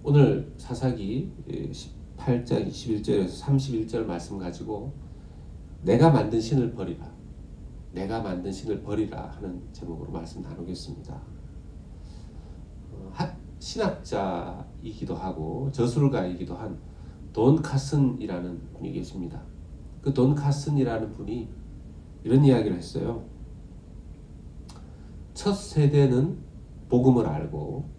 오늘 사사기 18장 21절에서 31절 말씀 가지고 내가 만든 신을 버리라, 내가 만든 신을 버리라 하는 제목으로 말씀 나누겠습니다. 신학자이기도 하고 저술가이기도 한 돈 카슨이라는 분이 계십니다. 그 돈 카슨이라는 분이 이런 이야기를 했어요. 첫 세대는 복음을 알고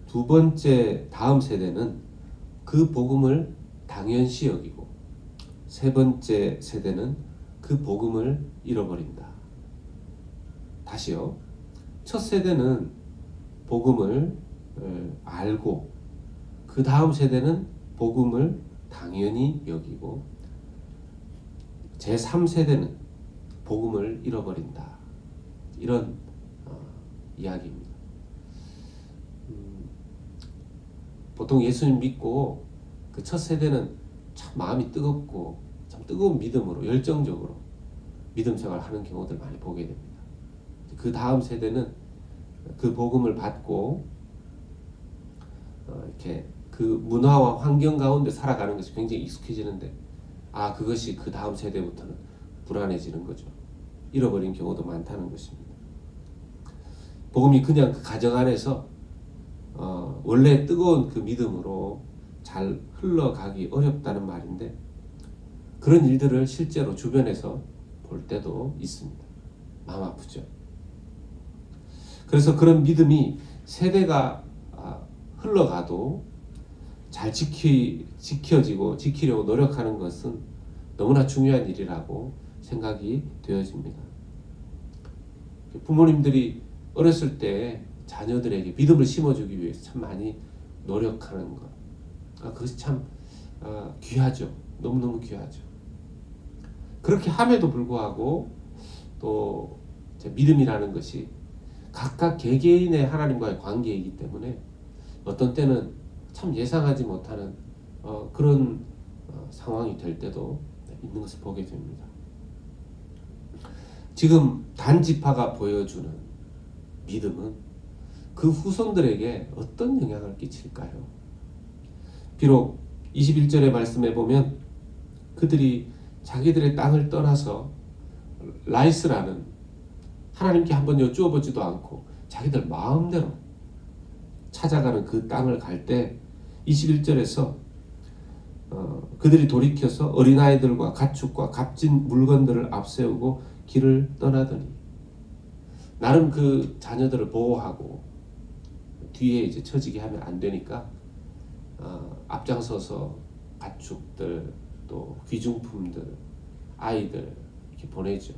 두 번째 다음 세대는 그 복음을 당연시 여기고 세 번째 세대는 그 복음을 잃어버린다. 다시요. 첫 세대는 복음을 알고 그 다음 세대는 복음을 당연히 여기고 제3세대는 복음을 잃어버린다. 이런 이야기입니다. 보통 예수님 믿고 그 첫 세대는 참 마음이 뜨겁고 참 뜨거운 믿음으로 열정적으로 믿음 생활을 하는 경우들 많이 보게 됩니다. 그 다음 세대는 그 복음을 받고 이렇게 그 문화와 환경 가운데 살아가는 것이 굉장히 익숙해지는데 그것이 그 다음 세대부터는 불안해지는 거죠. 잃어버린 경우도 많다는 것입니다. 복음이 그냥 그 가정 안에서 원래 뜨거운 그 믿음으로 잘 흘러가기 어렵다는 말인데 그런 일들을 실제로 주변에서 볼 때도 있습니다. 마음 아프죠. 그래서 그런 믿음이 세대가 흘러가도 잘 지켜지고 지키려고 노력하는 것은 너무나 중요한 일이라고 생각이 되어집니다. 부모님들이 어렸을 때 자녀들에게 믿음을 심어주기 위해서 참 많이 노력하는 것, 그것이 참 귀하죠. 너무너무 귀하죠. 그렇게 함에도 불구하고 또 믿음이라는 것이 각각 개개인의 하나님과의 관계이기 때문에 어떤 때는 참 예상하지 못하는 그런 상황이 될 때도 있는 것을 보게 됩니다. 지금 단지파가 보여주는 믿음은 그 후손들에게 어떤 영향을 끼칠까요? 비록 21절의 말씀에 보면 그들이 자기들의 땅을 떠나서 라이스라는 하나님께 한번 여쭈어보지도 않고 자기들 마음대로 찾아가는 그 땅을 갈 때 21절에서 그들이 돌이켜서 어린아이들과 가축과 값진 물건들을 앞세우고 길을 떠나더니 나름 그 자녀들을 보호하고 뒤에 이제 처지게 하면 안 되니까 앞장서서 가축들 또 귀중품들 아이들 이렇게 보내죠.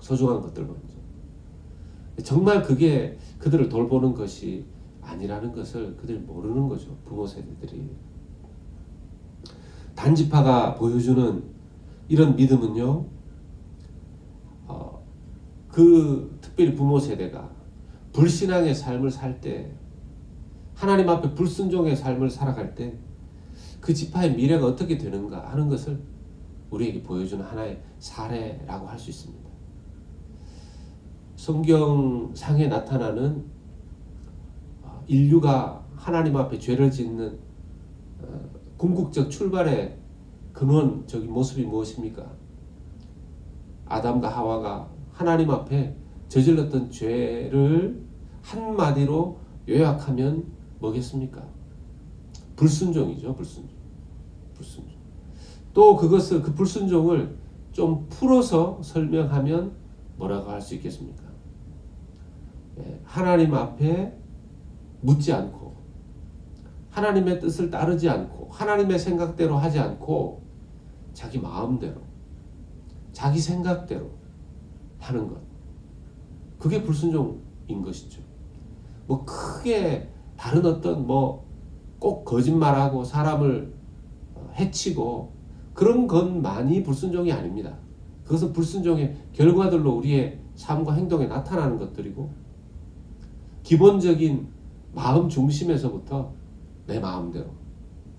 소중한 것들 먼저. 정말 그게 그들을 돌보는 것이 아니라는 것을 그들이 모르는 거죠. 부모 세대들이. 단지파가 보여주는 이런 믿음은요, 특별히 부모 세대가 불신앙의 삶을 살 때, 하나님 앞에 불순종의 삶을 살아갈 때 그 지파의 미래가 어떻게 되는가 하는 것을 우리에게 보여주는 하나의 사례라고 할 수 있습니다. 성경상에 나타나는 인류가 하나님 앞에 죄를 짓는 궁극적 출발의 근원적인 모습이 무엇입니까? 아담과 하와가 하나님 앞에 저질렀던 죄를 한마디로 요약하면 뭐겠습니까? 불순종이죠. 불순종. 또 그것을 그 불순종을 좀 풀어서 설명하면 뭐라고 할 수 있겠습니까? 하나님 앞에 묻지 않고 하나님의 뜻을 따르지 않고 하나님의 생각대로 하지 않고 자기 마음대로 자기 생각대로 하는 것, 그게 불순종인 것이죠. 뭐 크게 다른 어떤 꼭 거짓말하고 사람을 해치고 그런 것만이 불순종이 아닙니다. 그것은 불순종의 결과들로 우리의 삶과 행동에 나타나는 것들이고 기본적인 마음 중심에서부터 내 마음대로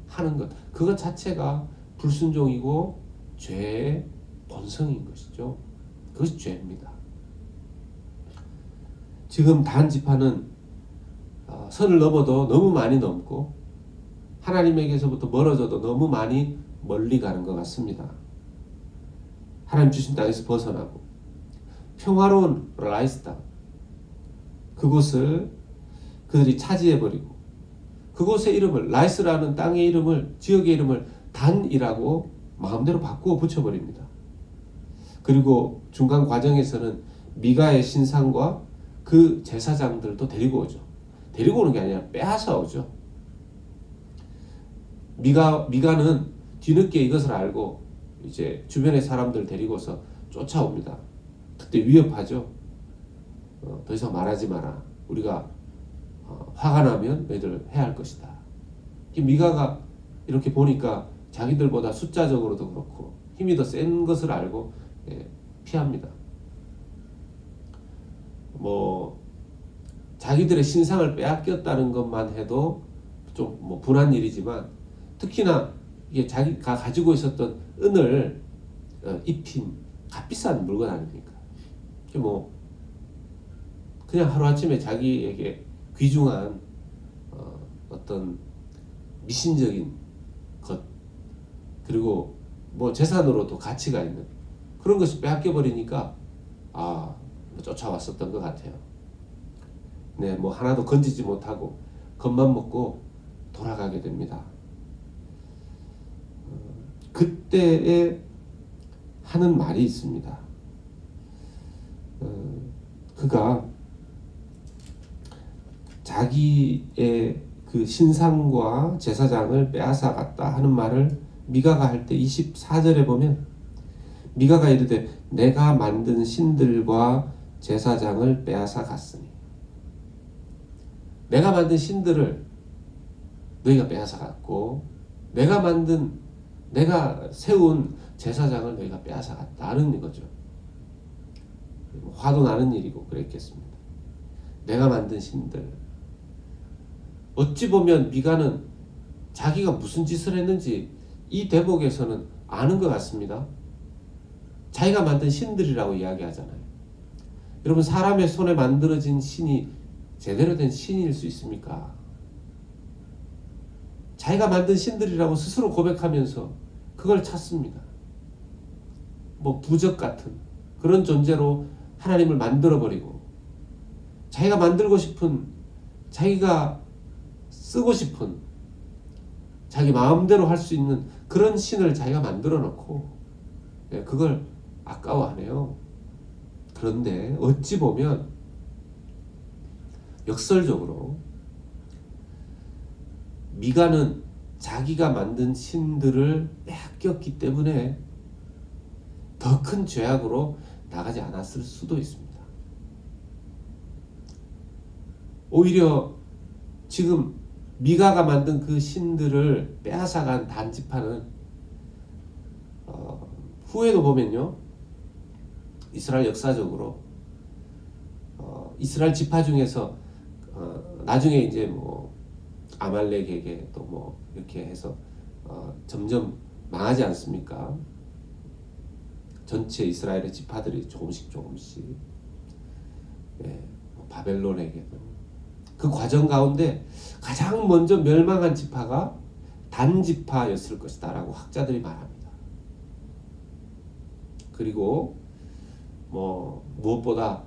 하는 것, 그것 자체가 불순종이고 죄의 본성인 것이죠. 그것이 죄입니다. 지금 단지파는 선을 넘어도 너무 많이 넘고 하나님에게서부터 멀어져도 너무 많이 멀리 가는 것 같습니다. 하나님 주신 땅에서 벗어나고 평화로운 라이스 땅, 그곳을 그들이 차지해버리고 그곳의 이름을, 라이스라는 땅의 이름을, 지역의 이름을 단이라고 마음대로 바꾸어 붙여버립니다. 그리고 중간 과정에서는 미가의 신상과 그 제사장들도 데리고 오죠. 데리고 오는 게 아니라 빼앗아 오죠. 미가는 뒤늦게 이것을 알고 이제 주변의 사람들 데리고서 쫓아옵니다. 그때 위협하죠. 더 이상 말하지 마라. 우리가 화가 나면 너희들 해야 할 것이다. 미가가 이렇게 보니까 자기들보다 숫자적으로도 그렇고 힘이 더 센 것을 알고 피합니다. 자기들의 신상을 빼앗겼다는 것만 해도 좀 분한 일이지만, 특히나 이게 자기가 가지고 있었던 은을 입힌 값비싼 물건 아닙니까? 그냥 하루아침에 자기에게 귀중한 어떤 미신적인 것, 그리고 재산으로도 가치가 있는 그런 것이 빼앗겨 버리니까 쫓아왔었던 것 같아요. 네, 하나도 건지지 못하고 겁만 먹고 돌아가게 됩니다. 그때에 하는 말이 있습니다. 그가 자기의 그 신상과 제사장을 빼앗아 갔다 하는 말을 미가가 할 때 24절에 보면, 미가가 이르되 내가 만든 신들과 제사장을 빼앗아 갔으니, 내가 만든 신들을 너희가 빼앗아 갔고 내가 세운 제사장을 너희가 빼앗아 갔다는 거죠. 화도 나는 일이고 그랬겠습니다. 내가 만든 신들. 어찌 보면 미가는 자기가 무슨 짓을 했는지 이 대목에서는 아는 것 같습니다. 자기가 만든 신들이라고 이야기하잖아요. 여러분, 사람의 손에 만들어진 신이 제대로 된 신일 수 있습니까? 자기가 만든 신들이라고 스스로 고백하면서 그걸 찾습니다. 부적 같은 그런 존재로 하나님을 만들어버리고, 자기가 만들고 싶은, 자기가 쓰고 싶은, 자기 마음대로 할 수 있는 그런 신을 자기가 만들어 놓고 그걸 아까워하네요. 그런데 어찌 보면 역설적으로 미가는 자기가 만든 신들을 빼앗겼기 때문에 더 큰 죄악으로 나가지 않았을 수도 있습니다. 오히려 지금 미가가 만든 그 신들을 빼앗아간 단지파는 후에도 보면요, 이스라엘 역사적으로 이스라엘 지파 중에서 나중에 이제 아말렉에게 또 이렇게 해서 점점 망하지 않습니까? 전체 이스라엘의 지파들이 조금씩 바벨론에게도. 그 과정 가운데 가장 먼저 멸망한 지파가 단 지파였을 것이다 라고 학자들이 말합니다. 그리고 무엇보다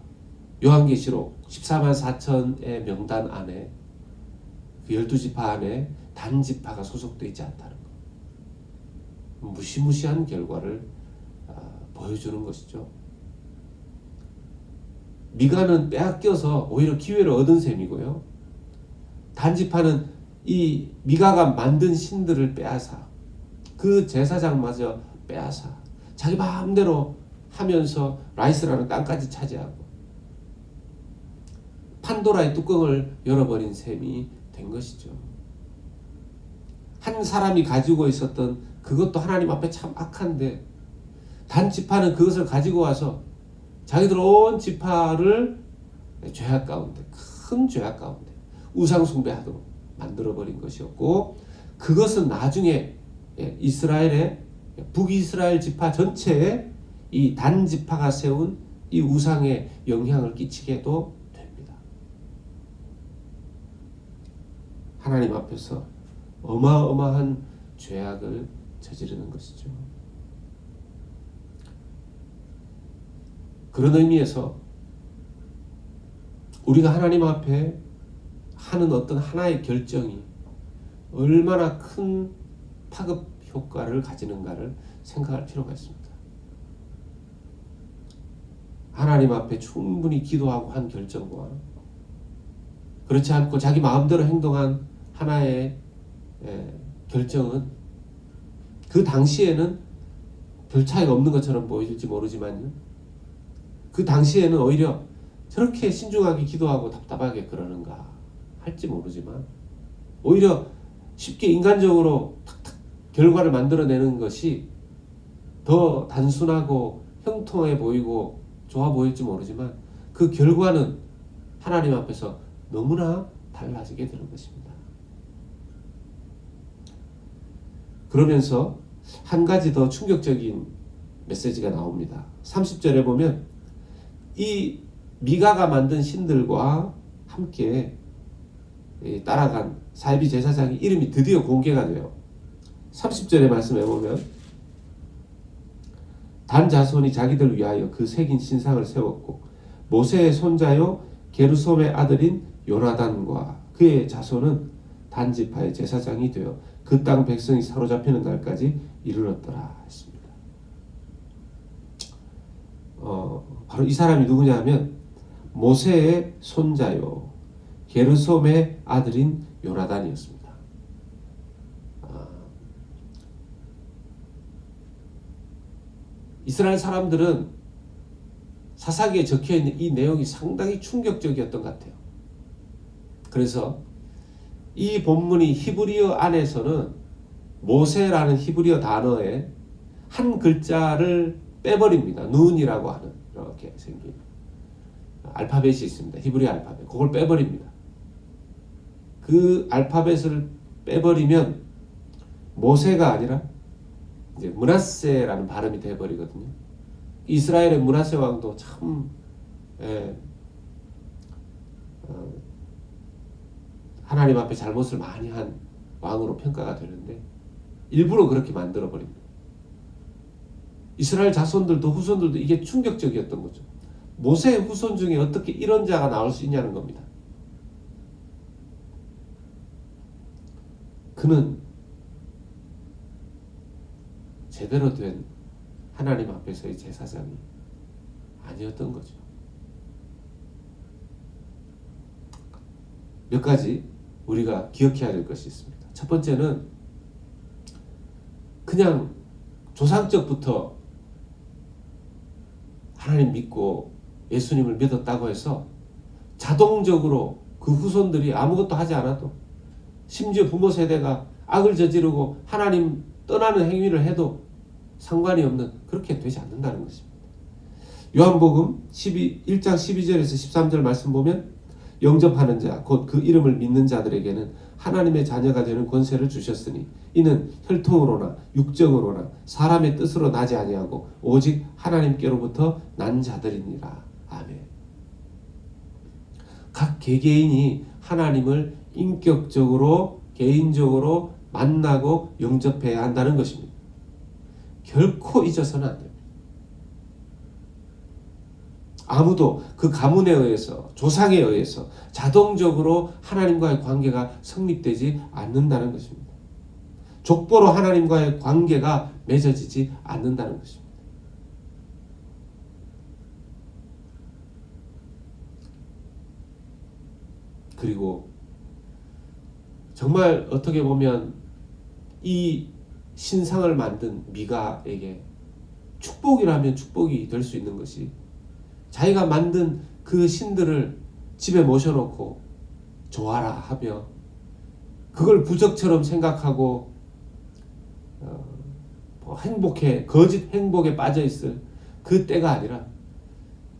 요한계시록 14만 4천의 명단 안에 그 12지파 안에 단 지파가 소속되어 있지 않다는 것, 무시무시한 결과를 보여주는 것이죠. 미가는 빼앗겨서 오히려 기회를 얻은 셈이고요, 단지파는 이 미가가 만든 신들을 빼앗아, 그 제사장마저 빼앗아 자기 마음대로 하면서 라이스라는 땅까지 차지하고 판도라의 뚜껑을 열어버린 셈이 된 것이죠. 한 사람이 가지고 있었던 그것도 하나님 앞에 참 악한데, 단지파는 그것을 가지고 와서 자기들 온 지파를 죄악 가운데, 큰 죄악 가운데 우상 숭배하도록 만들어버린 것이었고, 그것은 나중에 이스라엘의 북이스라엘 지파 전체에 이 단지파가 세운 이 우상에 영향을 끼치게도 됩니다. 하나님 앞에서 어마어마한 죄악을 저지르는 것이죠. 그런 의미에서 우리가 하나님 앞에 하는 어떤 하나의 결정이 얼마나 큰 파급 효과를 가지는가를 생각할 필요가 있습니다. 하나님 앞에 충분히 기도하고 한 결정과 그렇지 않고 자기 마음대로 행동한 하나의 결정은 그 당시에는 별 차이가 없는 것처럼 보일지 모르지만 그 당시에는 오히려 저렇게 신중하게 기도하고 답답하게 그러는가 할지 모르지만 오히려 쉽게 인간적으로 탁탁 결과를 만들어내는 것이 더 단순하고 형통해 보이고 좋아 보일지 모르지만 그 결과는 하나님 앞에서 너무나 달라지게 되는 것입니다. 그러면서 한 가지 더 충격적인 메시지가 나옵니다. 30절에 보면 이 미가가 만든 신들과 함께 따라간 사이비 제사장의 이름이 드디어 공개가 돼요. 30절의 말씀에 보면 단 자손이 자기들 위하여 그 새긴 신상을 세웠고 모세의 손자요 게르솜의 아들인 요나단과 그의 자손은 단 지파의 제사장이 되어 그 땅 백성이 사로잡히는 날까지 이르렀더라 했습니다. 바로 이 사람이 누구냐 하면 모세의 손자요 게르솜의 아들인 요나단이었습니다. 이스라엘 사람들은 사사기에 적혀있는 이 내용이 상당히 충격적이었던 것 같아요. 그래서 이 본문이 히브리어 안에서는 모세라는 히브리어 단어에 한 글자를 빼버립니다. 눈이라고 하는 이렇게 생긴 알파벳이 있습니다. 히브리어 알파벳. 그걸 빼버립니다. 그 알파벳을 빼버리면 모세가 아니라 이제 므낫세라는 발음이 되어버리거든요. 이스라엘의 므낫세 왕도 참 하나님 앞에 잘못을 많이 한 왕으로 평가가 되는데 일부러 그렇게 만들어 버립니다. 이스라엘 자손들도 후손들도 이게 충격적이었던 거죠. 모세의 후손 중에 어떻게 이런 자가 나올 수 있냐는 겁니다. 그는 제대로 된 하나님 앞에서의 제사장이 아니었던 거죠. 몇 가지 우리가 기억해야 될 것이 있습니다. 첫 번째는 그냥 조상적부터 하나님 믿고 예수님을 믿었다고 해서 자동적으로 그 후손들이 아무것도 하지 않아도 심지어 부모 세대가 악을 저지르고 하나님 떠나는 행위를 해도 상관이 없는 그렇게 되지 않는다는 것입니다. 요한복음 1장 12절에서 13절 말씀 보면 영접하는 자 곧 그 이름을 믿는 자들에게는 하나님의 자녀가 되는 권세를 주셨으니 이는 혈통으로나 육정으로나 사람의 뜻으로 나지 아니하고 오직 하나님께로부터 난 자들이니라. 아멘. 각 개개인이 하나님을 인격적으로 개인적으로 만나고 영접해야 한다는 것입니다. 결코 잊어서는 안 됩니다. 아무도 그 가문에 의해서 조상에 의해서 자동적으로 하나님과의 관계가 성립되지 않는다는 것입니다. 족보로 하나님과의 관계가 맺어지지 않는다는 것입니다. 그리고 정말 어떻게 보면 이 신상을 만든 미가에게 축복이라면 축복이 될 수 있는 것이 자기가 만든 그 신들을 집에 모셔놓고 좋아라 하며 그걸 부적처럼 생각하고 행복해 거짓 행복에 빠져있을 그 때가 아니라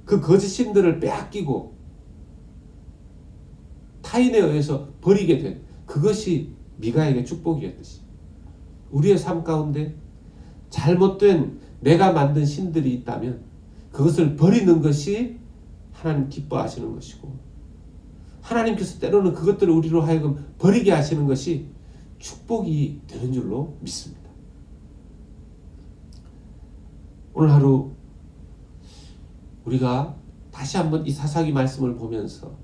그 거짓 신들을 빼앗기고 타인에 의해서 버리게 된 그것이 미가에게 축복이었듯이 우리의 삶 가운데 잘못된 내가 만든 신들이 있다면 그것을 버리는 것이 하나님 기뻐하시는 것이고 하나님께서 때로는 그것들을 우리로 하여금 버리게 하시는 것이 축복이 되는 줄로 믿습니다. 오늘 하루 우리가 다시 한번 이 사사기 말씀을 보면서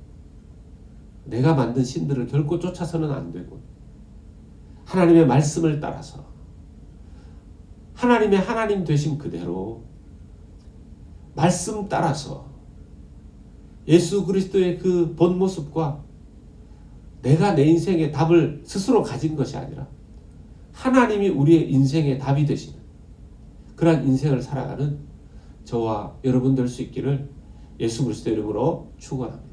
내가 만든 신들을 결코 쫓아서는 안 되고 하나님의 말씀을 따라서 하나님의 하나님 되신 그대로 말씀 따라서 예수 그리스도의 그 본 모습과 내가 내 인생의 답을 스스로 가진 것이 아니라 하나님이 우리의 인생의 답이 되시는 그러한 인생을 살아가는 저와 여러분 될 수 있기를 예수 그리스도 이름으로 축원합니다.